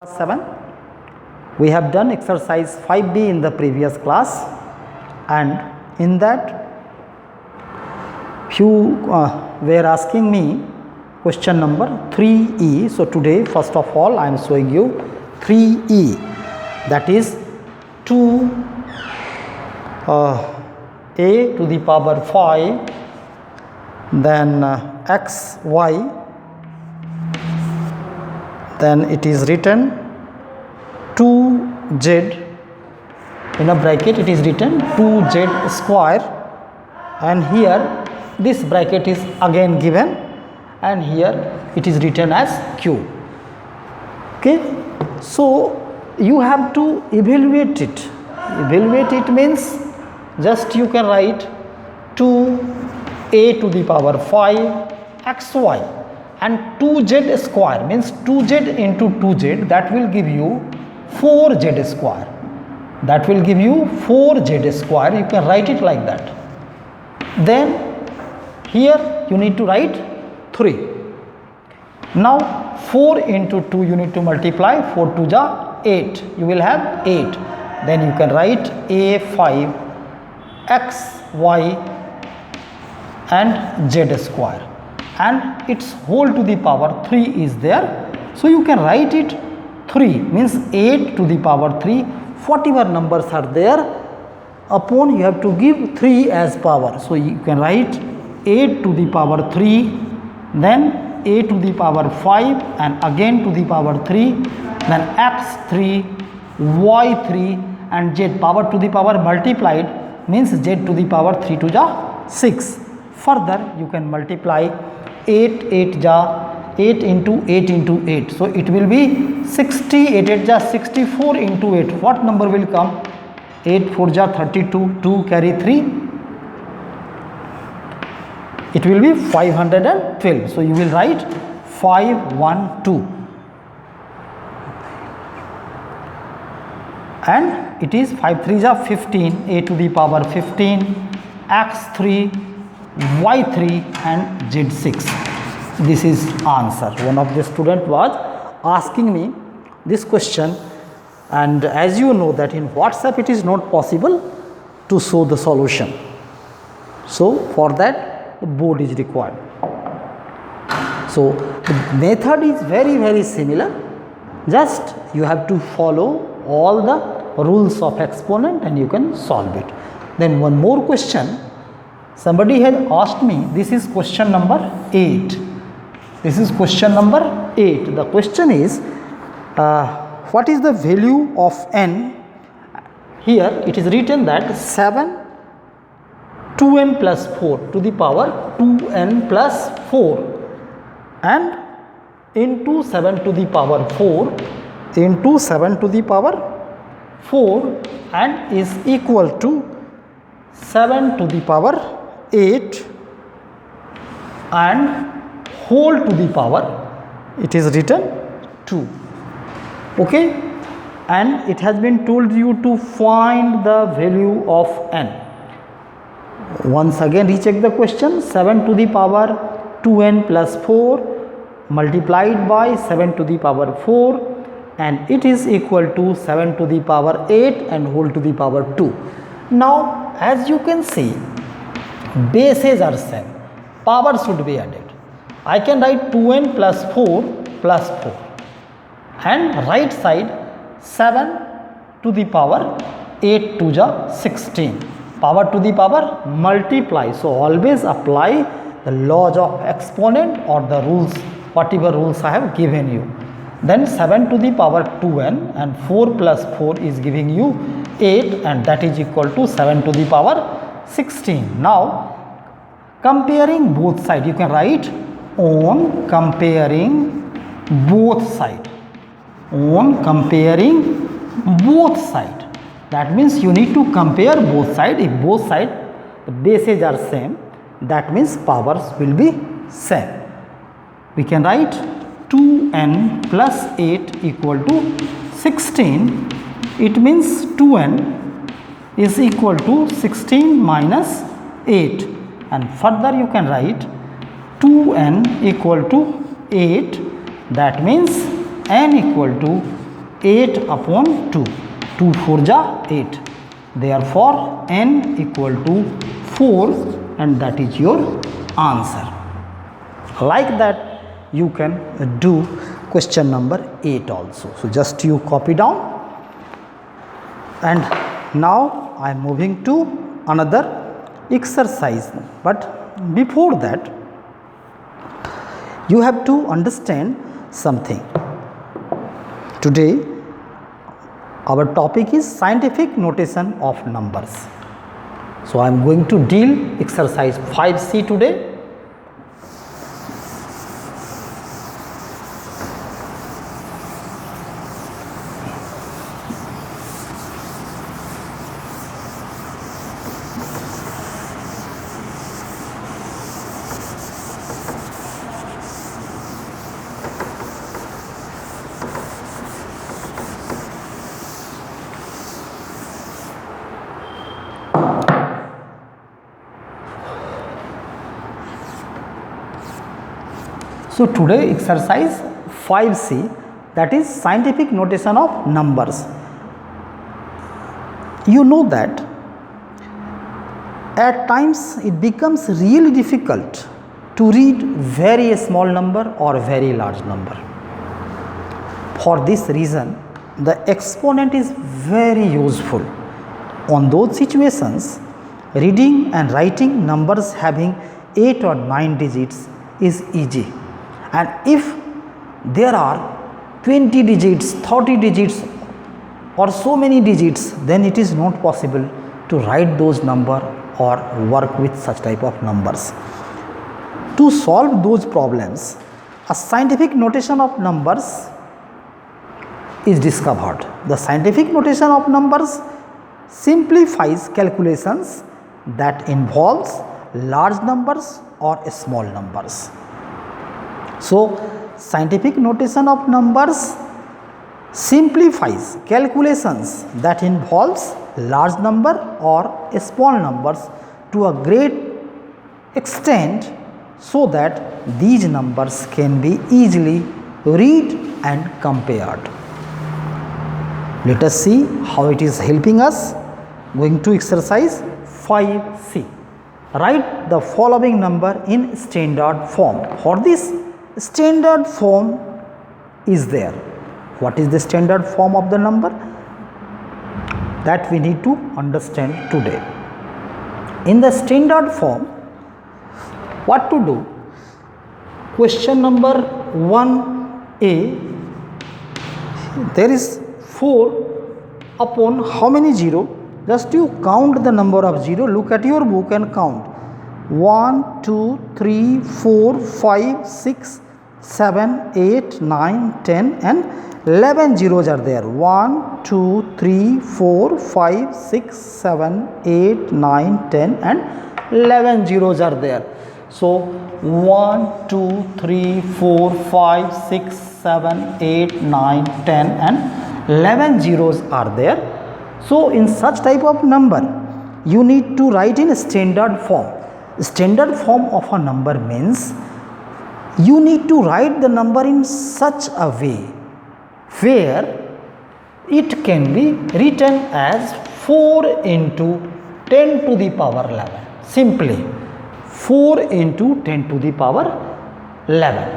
7. We have done exercise 5b in the previous class, and in that you were asking me question number 3e. So today first of all I am showing you 3e, that is 2 a to the power 5, then x y, then it is written 2z, in a bracket it is written 2z square, and here this bracket is again given, and here it is written as q. Okay, so you have to evaluate it. Evaluate it means just you can write 2a to the power 5 xy, and 2z square means 2z into 2z, that will give you 4z square. That will give you 4z square. You can write it like that. Then here you need to write 3. Now 4 into 2 you need to multiply. 4 2 ja 8. You will have 8. Then you can write a5 x y and z square, and its whole to the power 3 is there. So you can write it 3 means 8 to the power 3, whatever numbers are there upon you have to give 3 as power. So you can write 8 to the power 3, then a to the power 5 and again to the power 3, then x3, y3 and z power to the power multiplied means z to the power 3 to ja 6. Further you can multiply 8 ja 8 into 8 into 8. So it will be 60, 8 ja 64 into 8. What number will come? 8 4 ja 32, 2 carry 3. It will be 512. So you will write 512. And it is 5 3 ja 15, a to the power 15, x3, y3 and z6. This is answer. One of the student was asking me this question, and as you know that in WhatsApp it is not possible to show the solution. So for that the board is required. So the method is very similar. Just you have to follow all the rules of exponent and you can solve it. Then one more question. Somebody had asked me, this is question number 8. This is question number 8. The question is, what is the value of n? Here it is written that 7 2n plus 4 to the power 2n plus 4 and into 7 to the power 4 into 7 to the power 4 and is equal to 7 to the power 8 and whole to the power, it is written 2. Okay, and it has been told you to find the value of n. Once again recheck the question. 7 to the power 2n plus 4 multiplied by 7 to the power 4 and it is equal to 7 to the power 8 and whole to the power 2. Now as you can see, bases are same, power should be added. I can write 2n plus 4 plus 4 and right side 7 to the power 8 to ja 16, power to the power multiply. So always apply the laws of exponent or the rules, whatever rules I have given you. Then 7 to the power 2n and 4 plus 4 is giving you 8 and that is equal to 7 to the power 16. Now comparing both sides, you can write on comparing both sides. On comparing both sides. That means you need to compare both sides. If both sides the bases are same, that means powers will be same. We can write 2n plus 8 equal to 16. It means 2n is equal to 16 minus 8, and further you can write 2n equal to 8, that means n equal to 8 upon 2. 2 4 ja 8. Therefore, n equal to 4, and that is your answer. Like that, you can do question number 8 also. So, just you copy down, and now I am moving to another exercise. But before that, you have to understand something. Today, our topic is scientific notation of numbers. So, I am going to deal exercise 5C today. So, today exercise 5C, that is scientific notation of numbers. You know that at times it becomes really difficult to read very small number or very large number. For this reason, the exponent is very useful. On those situations, reading and writing numbers having 8 or 9 digits is easy. And if there are 20 digits, 30 digits or so many digits, then it is not possible to write those numbers or work with such type of numbers. To solve those problems, a scientific notation of numbers is discovered. The scientific notation of numbers simplifies calculations that involves large numbers or small numbers. So, scientific notation of numbers simplifies calculations that involves large number or small numbers to a great extent, so that these numbers can be easily read and compared. Let us see how it is helping us. Going to exercise 5C. Write the following number in standard form. For this, standard form is there. What is the standard form of the number? That we need to understand today. In the standard form, what to do? Question number 1A, there is 4 upon how many 0? Just you count the number of 0. Look at your book and count. 1, 2, 3, 4, 5, 6, 7, 8, 9, 10 and 11 zeros are there. 1, 2, 3, 4, 5, 6, 7, 8, 9, 10 and 11 zeros are there. So, 1, 2, 3, 4, 5, 6, 7, 8, 9, 10 and 11 zeros are there. So, in such type of number, you need to write in standard form. Standard form of a number means you need to write the number in such a way where it can be written as 4 into 10 to the power 11. Simply 4 into 10 to the power 11.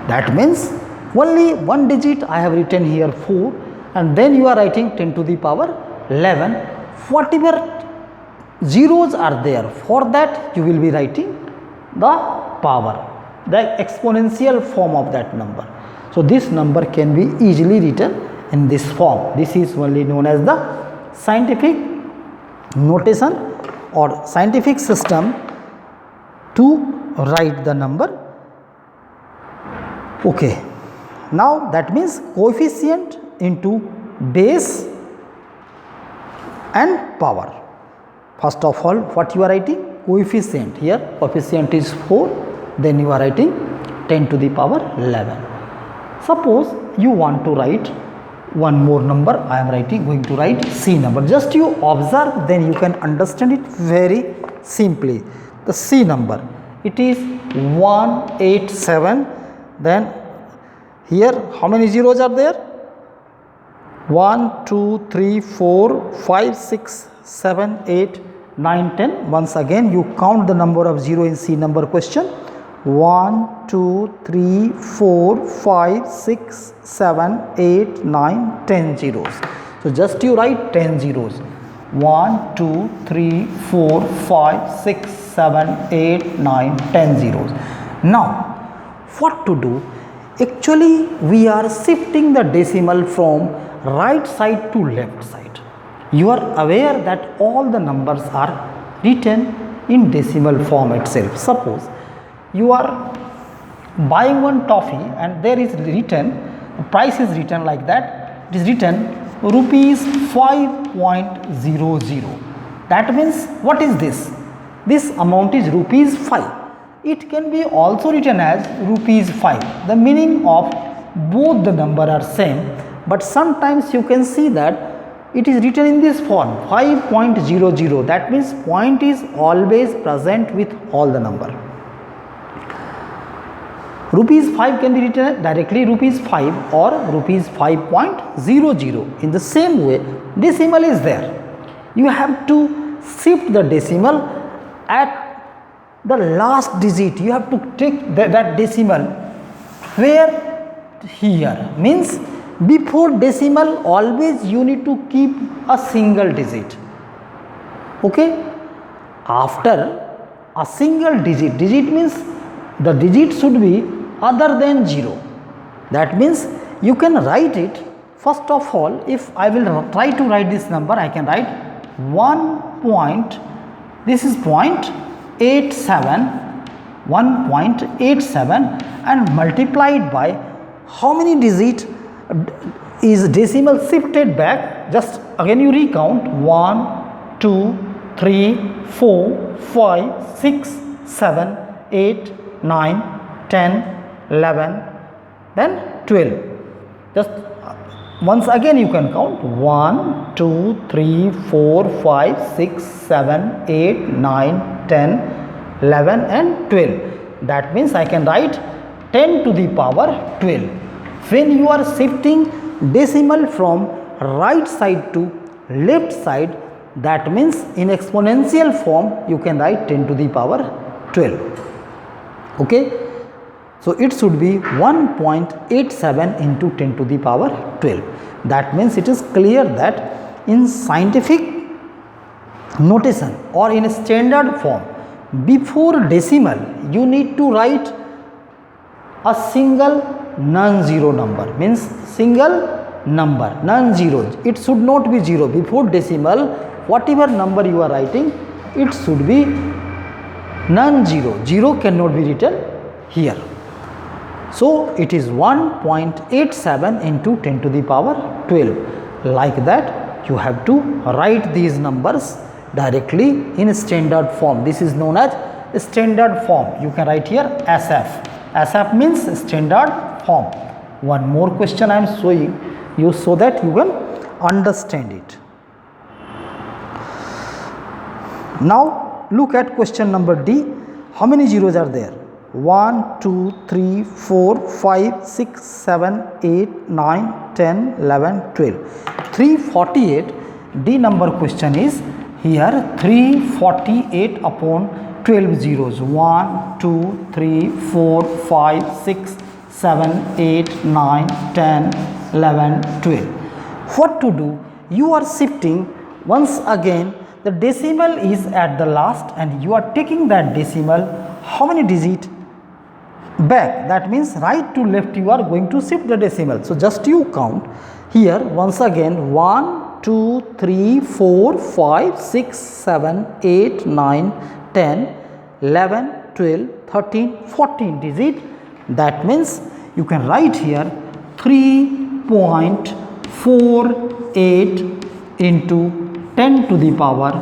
That means only one digit I have written here 4, and then you are writing 10 to the power 11. Whatever zeros are there, for that you will be writing the power, the exponential form of that number. So, this number can be easily written in this form. This is only known as the scientific notation or scientific system to write the number. Okay. Now, that means coefficient into base and power. First of all, what you are writing? Coefficient. Here coefficient is 4, then you are writing 10 to the power 11. Suppose you want to write one more number, I am going to write C number. Just you observe, then you can understand it very simply. The C number, it is 187, then Here how many zeros are there? 1, 2, 3, 4, 5, 6, 7, 8, 9, 10. Once again you count the number of zero in C number question. 1, 2, 3, 4, 5, 6, 7, 8, 9, 10 zeros. So just you write 10 zeros. 1, 2, 3, 4, 5, 6, 7, 8, 9, 10 zeros. Now what to do? Actually we are shifting the decimal from right side to left side. You are aware that all the numbers are written in decimal form itself. Suppose you are buying one toffee and there is written, price is written like that, it is written rupees 5.00. That means what is this? This amount is rupees 5. It can be also written as rupees 5. The meaning of both the number are same, but sometimes you can see that it is written in this form 5.00. That means point is always present with all the number. Rupees 5 can be written directly rupees 5 or rupees 5.00. In the same way, decimal is there. You have to shift the decimal at the last digit. You have to take that decimal where? Here. Means before decimal always you need to keep a single digit. Okay. After a single digit, digit means the digit should be other than 0. That means you can write it. First of all, if I will try to write this number, I can write 1 point, this is 0.87, 1.87 and multiplied by how many digit is decimal shifted back? Just again you recount 1, 2, 3, 4, 5, 6, 7, 8, 9, 10, 11, then 12. Just once again you can count 1, 2, 3, 4, 5, 6, 7, 8, 9, 10, 11 and 12. That means I can write 10 to the power 12. When you are shifting decimal from right side to left side, that means in exponential form you can write 10 to the power 12. Okay. So it should be 1.87 into 10 to the power 12. That means it is clear that in scientific notation or in standard form, before decimal you need to write a single non-zero number, means single number, non-zero. It should not be 0. Before decimal, whatever number you are writing, it should be non-zero. 0 cannot be written here. So it is 1.87 into 10 to the power 12. Like that you have to write these numbers directly in standard form. This is known as standard form. You can write here SF. SF means standard form. One more question I am showing you so that you can understand it. Now look at question number D. How many zeros are there? 1, 2, 3, 4, 5, 6, 7, 8, 9, 10, 11, 12. 348. D number question is here 348 upon 12 zeros. 1, 2, 3, 4, 5, 6, 7, 8, 9, 10, 11, 12. What to do? You are shifting once again. The decimal is at the last and you are taking that decimal how many digit back? That means right to left you are going to shift the decimal. So just you count here once again 1, 2, 3, 4, 5, 6, 7, 8, 9, 10, 11, 12, 13, 14 digit. That means you can write here 3.48 into 10 to the power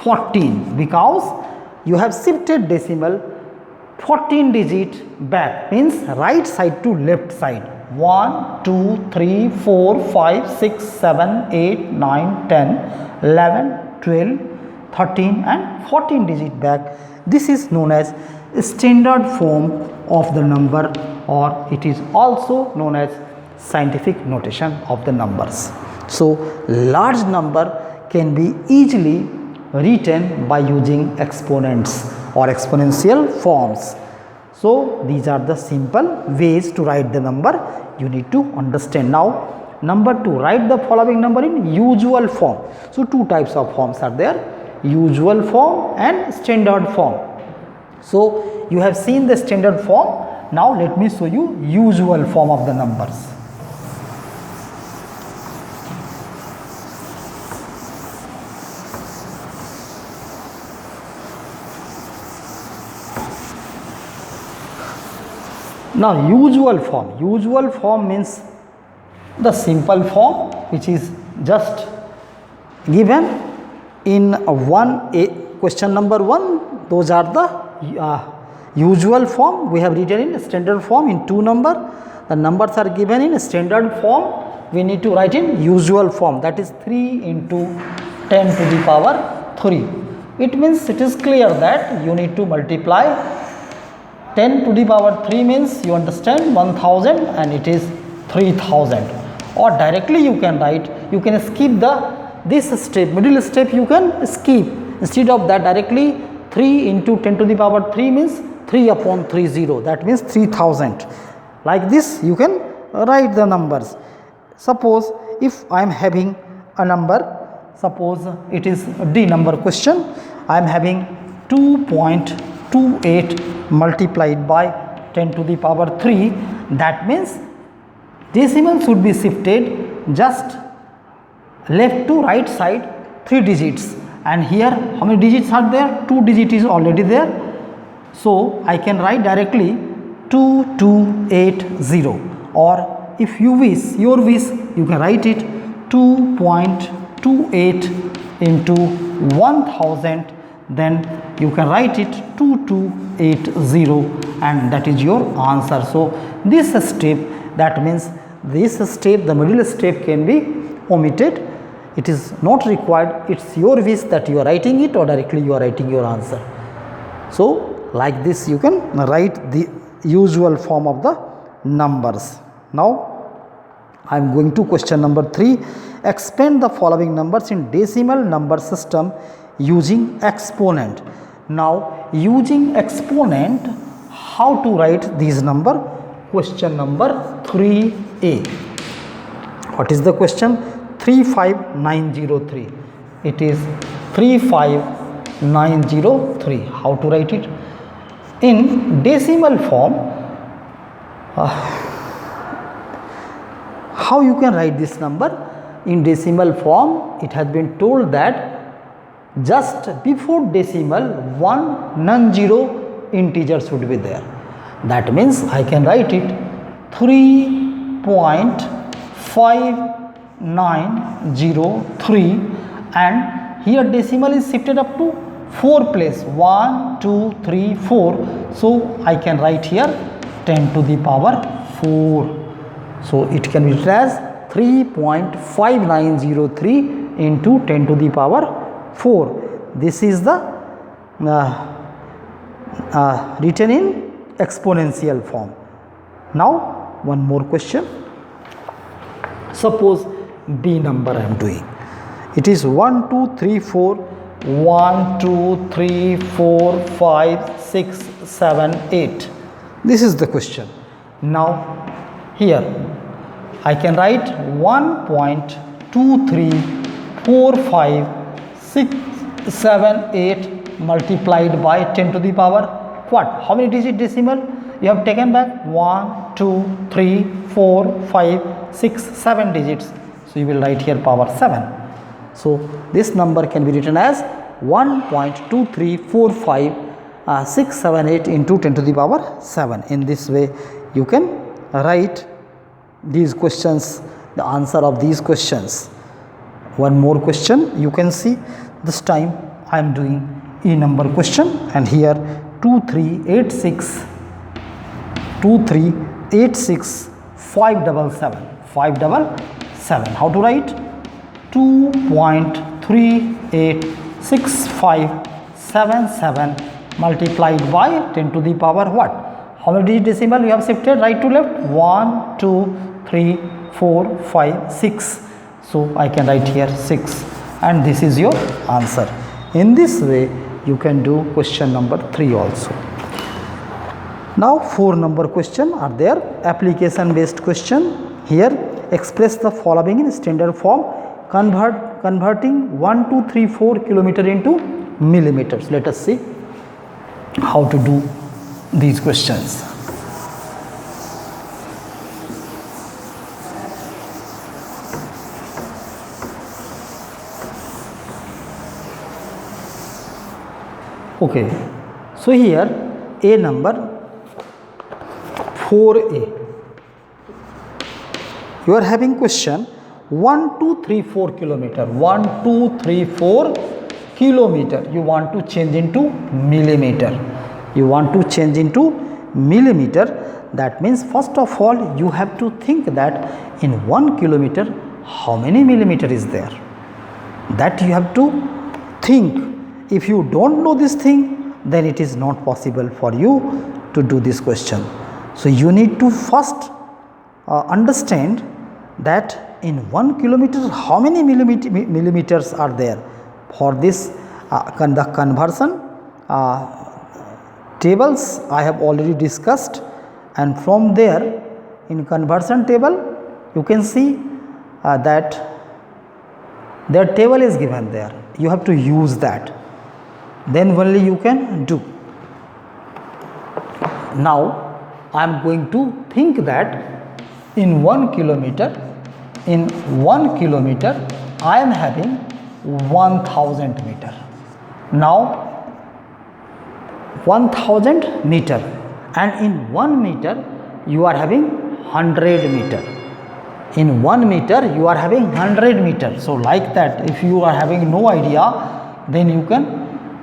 14 because you have shifted decimal 14 digit back, means right side to left side. 1, 2, 3, 4, 5, 6, 7, 8, 9, 10, 11, 12, 13 and 14 digit back. This is known as standard form of the number, or it is also known as scientific notation of the numbers. So large number can be easily written by using exponents or exponential forms. So these are the simple ways to write the number you need to understand. Now number 2, write the following number in usual form. So two types of forms are there, usual form and standard form. So you have seen the standard form. Now let me show you usual form of the numbers. Now usual form means the simple form which is just given in question number 1. Those are the usual form. We have written in standard form in 2 number. The numbers are given in standard form. We need to write in usual form, that is 3 into 10 to the power 3. It means it is clear that you need to multiply 10 to the power 3 means you understand 1000 and it is 3000. Or directly you can write, you can skip this step, middle step you can skip. Instead of that, directly 3 into 10 to the power 3 means 3 upon 30, that means 3000. Like this you can write the numbers. Suppose if I am having a number, suppose it is a D number question, I am having 2.28 multiplied by 10 to the power 3, that means decimal should be shifted just left to right side 3 digits, and here how many digits are there? 2 digits is already there. So I can write directly 2280, or if you wish, your wish, you can write it 2.28 into 1000, then you can write it 2280, and that is your answer. So this step, that means this step, the middle step can be omitted. It is not required. It's your wish that you are writing it or directly you are writing your answer. So like this you can write the usual form of the numbers. Now I am going to question number 3. Expand the following numbers in decimal number system using exponent. Now using exponent, how to write these number? Question number 3a. What is the question? 35903. It is 35903. How to write it? In decimal form, how you can write this number? In decimal form, it has been told that just before decimal, one non-zero integer should be there. That means I can write it 3.5903, and here decimal is shifted up to 4 place, 1, 2, 3, 4. So I can write here 10 to the power 4. So it can be written as 3.5903 into 10 to the power 4. This is the written in exponential form. Now one more question. Suppose B number I am doing. It is 1, 2, 3, 4, 1, 2, 3, 4, 5, 6, 7, 8. This is the question. Now here I can write 1.234567 multiplied by 10 to the power what? How many digit decimal? You have taken back 1, 2, 3, 4, 5, 6, 7 digits. So you will write here power 7. So this number can be written as 1.234567 into 10 to the power 7. In this way you can write these questions, the answer of these questions. One more question you can see. This time I am doing E number question, and here 2386 577. How to write? 2.386577 multiplied by 10 to the power what? How many digit decimal you have shifted right to left? 1, 2, 3, 4, 5, 6. So I can write here 6, and this is your answer. In this way you can do question number 3 also. Now 4 number question are there, application based question. Here express the following in standard form, converting 1234 kilometer into millimeters. Let us see how to do these questions. Okay, so here a number 4a, you are having question 1234 kilometer, 1234 kilometer, you want to change into millimeter. You want to change into millimeter. That means first of all you have to think that in 1 kilometer how many millimeter is there, that you have to think. If you don't know this thing, then it is not possible for you to do this question. So you need to first understand that in 1 kilometer how many millimeters are there. For this the conversion tables I have already discussed, and from there in conversion table you can see that their table is given there. You have to use that, then only you can do. Now I am going to think that in 1 kilometer, I am having 1000 meter. Now 1000 meter, and in 1 meter you are having 100 meter. In 1 meter you are having 100 meter. So like that, if you are having no idea, then you can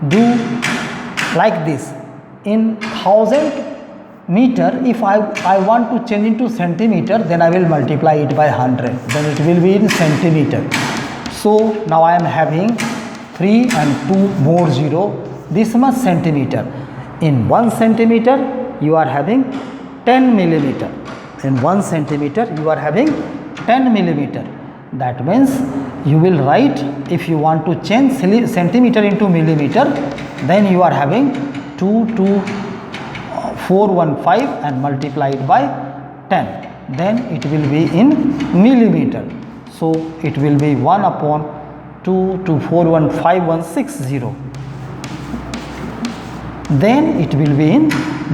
do like this. In 1000 meter, if I want to change into centimeter, then I will multiply it by 100, then it will be in centimeter. So now I am having 3 and 2 more 0, this much centimeter. In 1 centimeter you are having 10 millimeter. In 1 centimeter you are having 10 millimeter. That means you will write, if you want to change centimeter into millimeter, then you are having 22415 and multiplied by 10, then it will be in millimeter. So it will be 1 upon 22415,160, then it will be in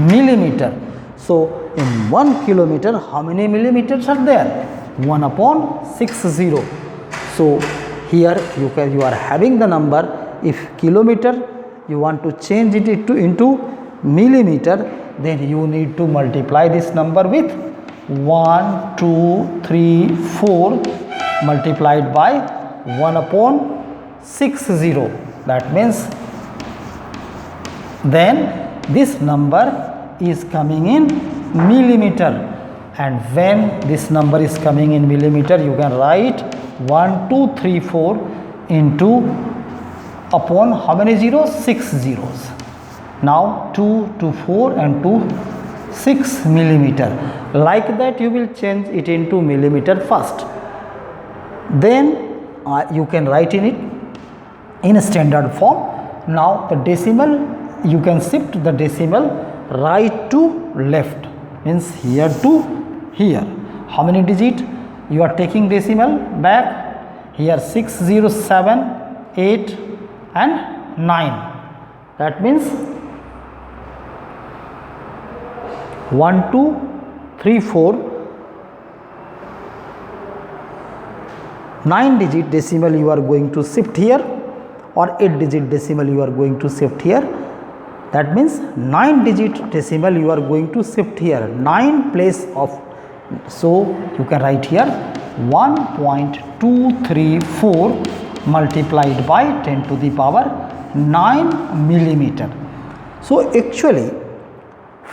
millimeter. So in 1 kilometer how many millimeters are there? 1 upon 60. So here you are having the number. If kilometer you want to change it into millimeter, then you need to multiply this number with 1, 2, 3, 4 multiplied by 1 upon 60. That means then this number is coming in millimeter, and when this number is coming in millimeter, you can write 1, 2, 3, 4 into upon how many zeros? 6 zeros. Now 2 to 4 and 2 6 millimeter. Like that you will change it into millimeter first. Then you can write in it in a standard form. Now the decimal, you can shift the decimal right to left, means here to here. How many digit you are taking decimal back? Here 6, 0, 7, 8 and 9. That means 1, 2, 3, 4, 9 digit decimal you are going to shift here, or 8 digit decimal you are going to shift here. That means 9 digit decimal you are going to shift here, 9 place of, so you can write here 1.234 multiplied by 10 to the power 9 millimeter. So actually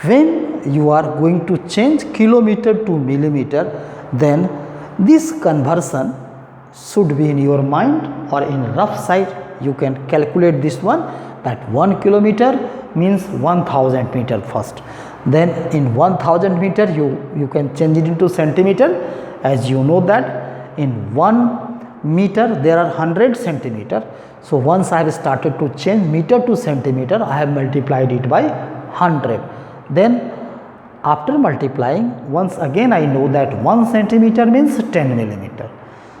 when you are going to change kilometer to millimeter, then this conversion should be in your mind, or in rough side you can calculate this one, that 1 kilometer means 1000 meter first. Then in 1000 meter you can change it into centimeter, as you know that in 1 meter there are 100 centimeter. So once I have started to change meter to centimeter, I have multiplied it by 100. Then after multiplying, once again I know that 1 centimeter means 10 millimeter.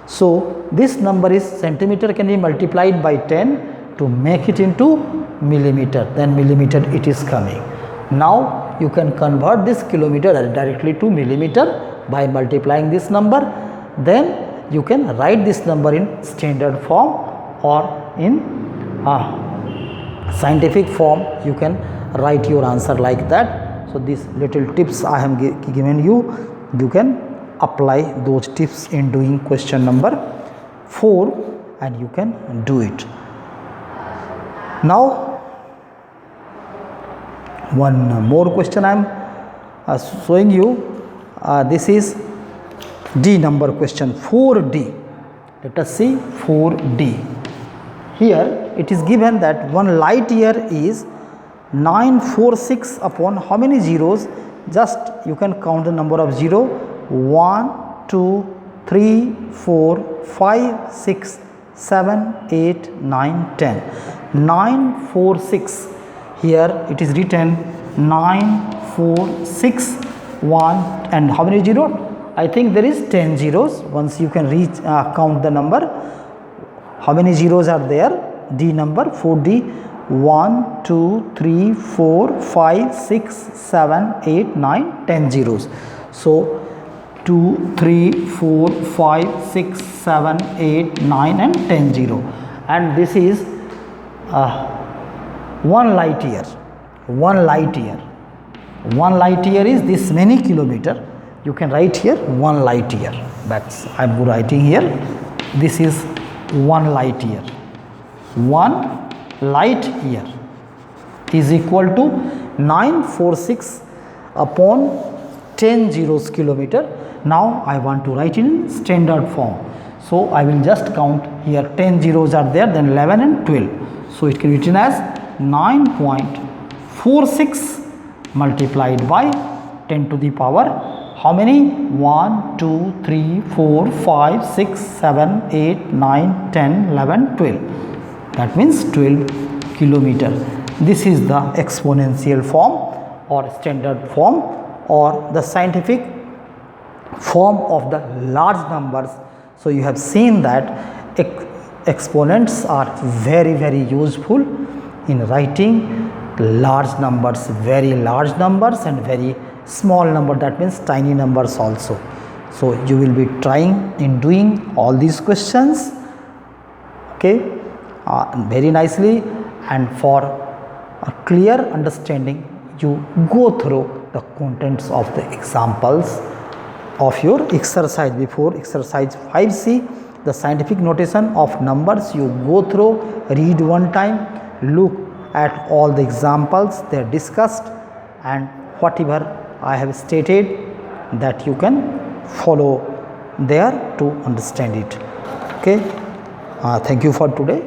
So this number is centimeter can be multiplied by 10 to make it into millimeter, then millimeter it is coming. Now you can convert this kilometer directly to millimeter by multiplying this number. Then you can write this number in standard form or in scientific form. You can write your answer like that. So these little tips I have given you, you can apply those tips in doing question number 4 and you can do it. Now one more question I am showing you. This is D number question, 4D. Let us see 4D. Here it is given that 1 light year is 946 upon how many zeros? Just you can count the number of 0. 1, 2, 3, 4, 5, 6, 7, 8, 9, 10. 946. Here it is written 946 1 and how many zeros? I think there is 10 zeros. Once you can reach count the number, how many zeros are there? D number 4D. 1, 2, 3, 4, 5, 6, 7, 8, 9, 10 zeros. So 2, 3, 4, 5, 6, 7, 8, 9 and 10 zero. And this is 1 light year. 1 light year. 1 light year is this many kilometer. You can write here 1 light year. That's I am writing here. This is 1 light year. 1 light year is equal to 946 upon 10 zeros kilometer. Now I want to write in standard form. So I will just count here 10 zeros are there, then 11 and 12. So it can be written as 9.46 multiplied by 10 to the power how many? 1, 2, 3, 4, 5, 6, 7, 8, 9, 10, 11, 12. That means 12 kilometer. This is the exponential form or standard form or the scientific form of the large numbers. So you have seen that exponents are very useful in writing large numbers, very large numbers and very small number, that means tiny numbers also. So you will be trying in doing all these questions, okay, very nicely, and for a clear understanding you go through the contents of the examples of your exercise. Before exercise 5C, the scientific notation of numbers, you go through, read one time, look at all the examples they are discussed, and whatever I have stated that you can follow there to understand it. Okay, thank you for today.